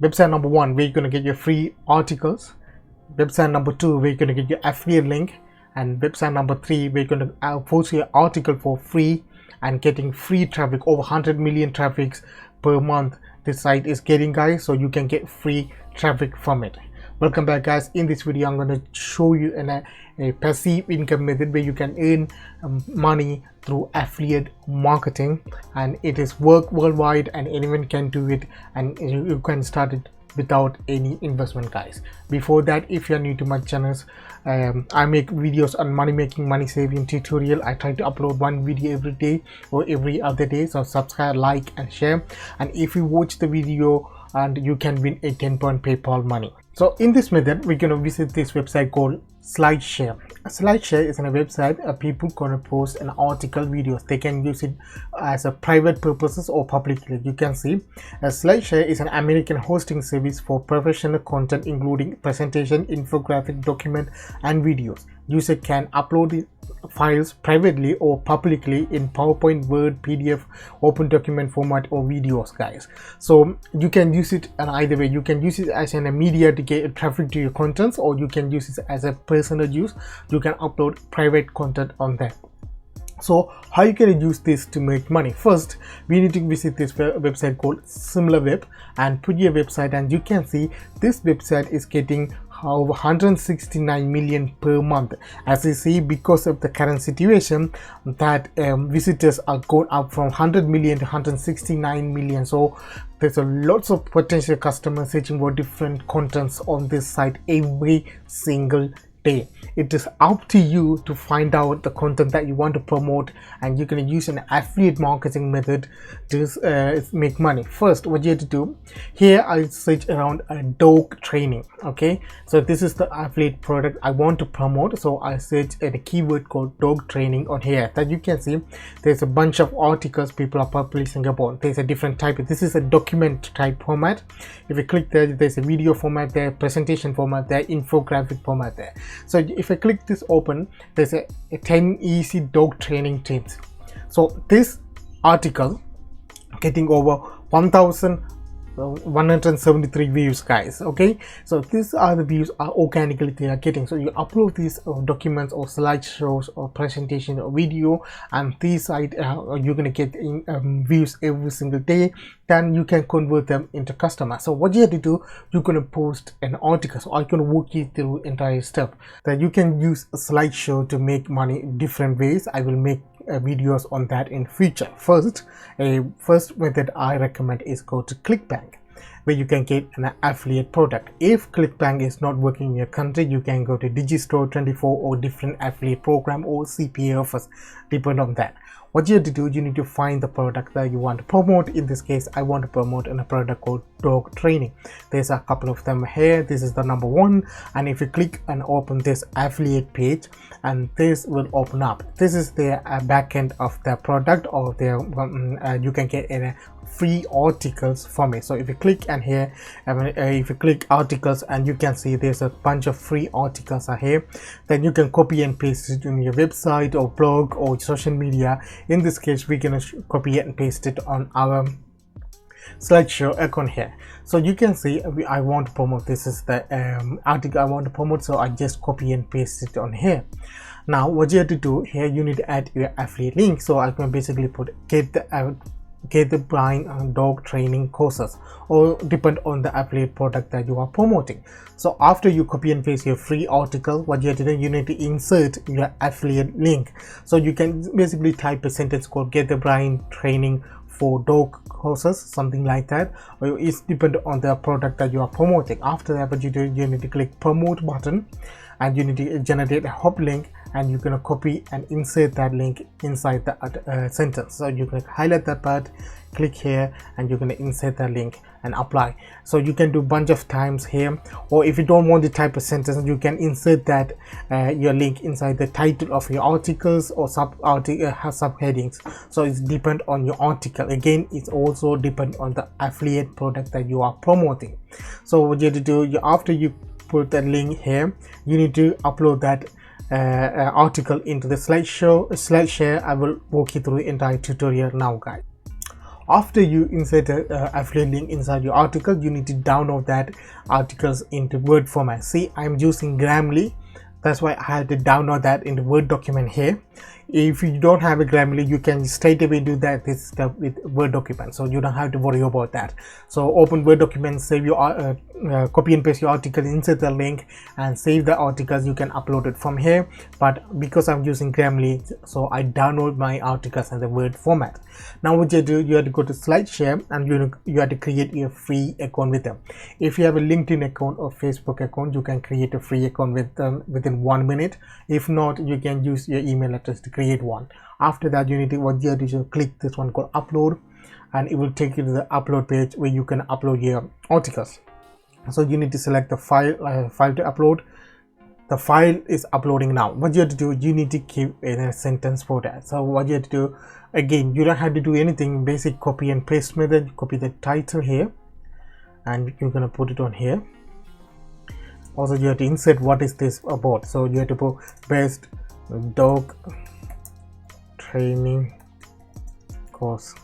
Website number 1, where you're going to get your free articles. Website number 2, where you're going to get your affiliate link. And website number 3, where you're going to post your article for free and getting free traffic. Over 100 million traffics per month this site is getting, guys, so you can get free traffic from it. Welcome back, guys. In this video I'm going to show you a passive income method where you can earn money through affiliate marketing, and it is work worldwide and anyone can do it, and you can start it without any investment, guys. Before that, if you are new to my channels, I make videos on money making, money saving tutorial. I try to upload one video every day or every other day, so subscribe, like and share. And if you watch the video, and you can win a 10-point PayPal money. So in this method, we're gonna visit this website called Slideshare. Slideshare is a website people gonna post an article, videos. They can use it as a private purposes or publicly. You can see Slideshare is an American hosting service for professional content, including presentation, infographic, document and videos. User can upload files privately or publicly in PowerPoint, Word, PDF, open document format or videos, guys. So you can use it, and either way, you can use it as a media to get traffic to your contents, or you can use it as a personal use. You can upload private content on there. So how you can use this to make money? First, we need to visit this website called SimilarWeb and put your website, and you can see this website is getting over 169 million per month. As you see, because of the current situation, that visitors are going up from 100 million to 169 million. So there's a lots of potential customers searching for different contents on this site every single day. It is up to you to find out the content that you want to promote, and you can use an affiliate marketing method to make money. First, what you have to do here, I search around a dog training. Okay, so this is the affiliate product I want to promote, so I search a keyword called dog training on here. That you can see there's a bunch of articles people are publishing about. There's a different type. This is a document type format. If you click there, there's a video format there, presentation format there, infographic format there. So if I click this open, there's a 10 easy dog training tips. So this article getting over 1,173 views, guys. Okay, so these are the views are organically they are getting. So you upload these documents or slideshows or presentation or video, and these site you're gonna get views every single day. Then you can convert them into customers. So what you have to do, you're gonna post an article. So I'm gonna walk you through entire step that you can use a slideshow to make money in different ways. I will make videos on that in future. First method I recommend is go to ClickBank, where you can get an affiliate product. If ClickBank is not working in your country, you can go to Digistore24 or different affiliate program or CPA offers, depend on that. What you have to do, you need to find the product that you want to promote. In this case, I want to promote a product called dog training. There's a couple of them here. This is the number 1, and if you click and open this affiliate page, and this will open up. This is the back end of the product, or their you can get free articles from it. So if you click and here, if you click articles, and you can see there's a bunch of free articles are here. Then you can copy and paste it in your website or blog or social media. In this case, we're gonna copy it and paste it on our Slideshare account here. So you can see I want to promote, this is the article I want to promote, so I just copy and paste it on here. Now what you have to do here, you need to add your affiliate link. So I can basically put get the blind dog training courses, or depend on the affiliate product that you are promoting. So after you copy and paste your free article, what you have to do, you need to insert your affiliate link. So you can basically type a sentence called get the blind training for dog courses, something like that, or it's dependent on the product that you are promoting. After that, what you do, you need to click promote button, and you need to generate a hop link, and you're going to copy and insert that link inside the sentence. So you can highlight that part, click here, and you're going to insert that link and apply. So you can do a bunch of times here, or if you don't want to type a sentence, you can insert that your link inside the title of your articles or subheadings. So it's depend on your article. Again, it's also depend on the affiliate product that you are promoting. So what you have to do, after you put the link here, you need to upload that article into the Slideshare. I will walk you through the entire tutorial now, guys. After you insert a affiliate link inside your article, you need to download that articles into Word format. See, I'm using Grammarly, that's why I had to download that in the Word document here. If you don't have a Grammarly, you can straight away do that this stuff with Word document, so you don't have to worry about that. So open Word document, save your copy and paste your article, insert the link and save the articles. You can upload it from here, but because I'm using Grammarly, so I download my articles in the Word format. Now what you do, you have to go to Slideshare and you have to create a free account with them. If you have a LinkedIn account or Facebook account, you can create a free account with them within 1 minute. If not, you can use your email address to create one. After that, you need to what you have to do, click this one called upload, and it will take you to the upload page where you can upload your articles. So you need to select the file to upload. The file is uploading now. What you have to do, you need to keep in a sentence for that. So what you have to do, again, you don't have to do anything, basic copy and paste method. Copy the title here and you're gonna put it on here. Also you have to insert what is this about. So you have to put best dog training course.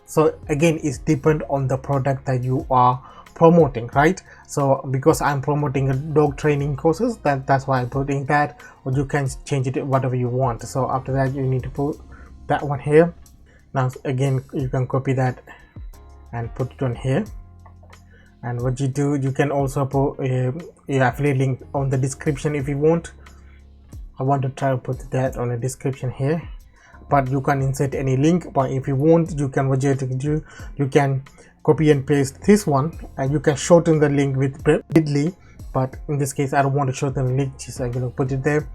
So again, it's depend on the product that you are promoting, right? So because I'm promoting a dog training courses, that's why I'm putting that, or you can change it whatever you want. So after that, you need to put that one here. Now again, you can copy that and put it on here. And what you do, you can also put your affiliate link on the description if you want. I want to try to put that on the description here, but you can insert any link. But if you want, you can what you have to do, you can copy and paste this one and you can shorten the link with bit.ly, but in this case I don't want to shorten the link, so I'm going to put it there.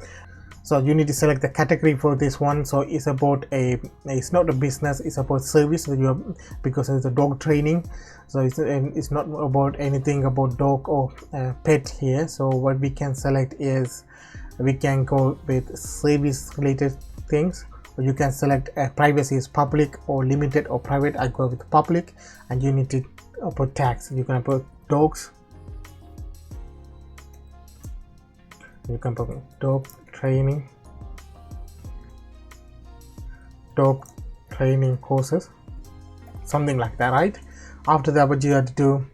So you need to select the category for this one. So it's about it's not a business, it's about service that you have, because it's a dog training. So it's not about anything about dog or pet here. So what we can select is, we can go with service related things, or you can select privacy is public or limited or private. I go with public, and you need to put tags. You can put dogs, you can put dog training courses, something like that, right? After that, what you have to do,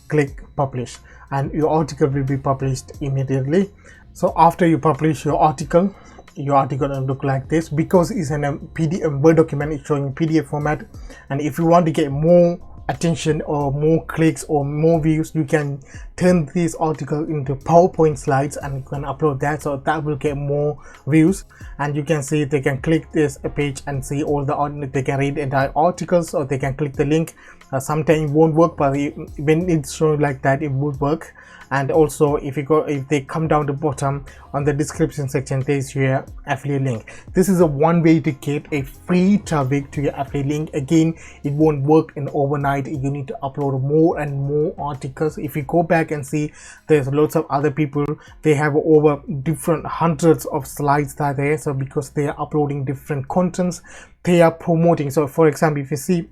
click publish, and your article will be published immediately. So after you publish your article will look like this, because it's in a PDF Word document. It's showing PDF format, and if you want to get more attention or more clicks or more views, you can turn this article into PowerPoint slides and you can upload that, so that will get more views. And you can see they can click this page and see all the, they can read entire articles, or they can click the link. Sometimes it won't work, but when it's shown like that, it would work. And also if they come down the bottom on the description section, there's your affiliate link. This is a one way to get a free traffic to your affiliate link. Again, it won't work in overnight. You need to upload more and more articles. If you go back and see, there's lots of other people, they have over different hundreds of slides that are there. So because they are uploading different contents, they are promoting. So for example, if you see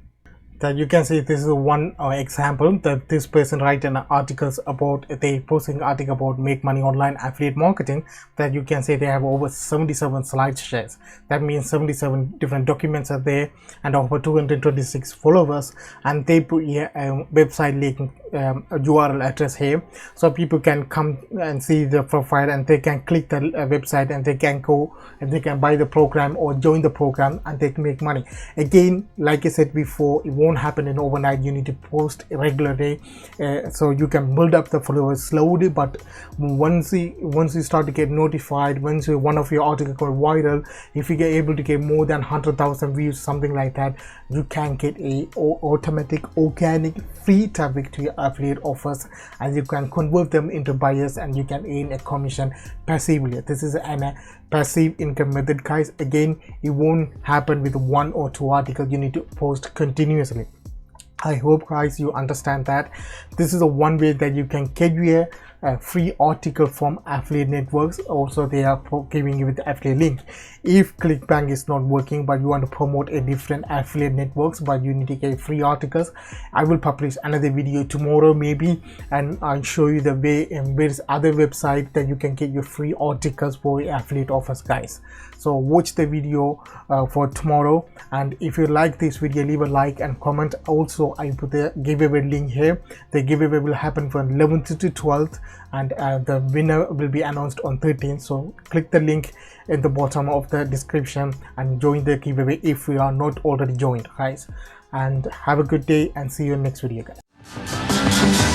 that, you can see this is one example that this person write an articles about, they posting an article about make money online affiliate marketing, that you can say they have over 77 slide shares. That means 77 different documents are there and over 226 followers, and they put here a website link, URL address here, so people can come and see the profile and they can click the website and they can go and they can buy the program or join the program and they can make money. Again, like I said before, it won't happen in overnight. You need to post regularly, so you can build up the followers slowly, but once you start to get notified, once one of your articles go viral, if you get able to get more than 100,000 views, something like that, you can get a automatic organic free traffic to your affiliate offers, and you can convert them into buyers and you can earn a commission passively. This is a passive income method, guys. Again, it won't happen with one or two articles. You need to post continuously. I hope guys you understand that this is a one way that you can get your free article from affiliate networks. Also they are giving you with the affiliate link. If ClickBank is not working but you want to promote a different affiliate networks but you need to get free articles, I will publish another video tomorrow maybe, and I'll show you the way and various other website that you can get your free articles for affiliate offers, guys. So watch the video for tomorrow, and if you like this video, leave a like and comment. Also I put the giveaway link here. The giveaway will happen from 11th to 12th, and the winner will be announced on 13th. So click the link in the bottom of the description and join the giveaway if you are not already joined, guys. And have a good day and see you in next video, guys.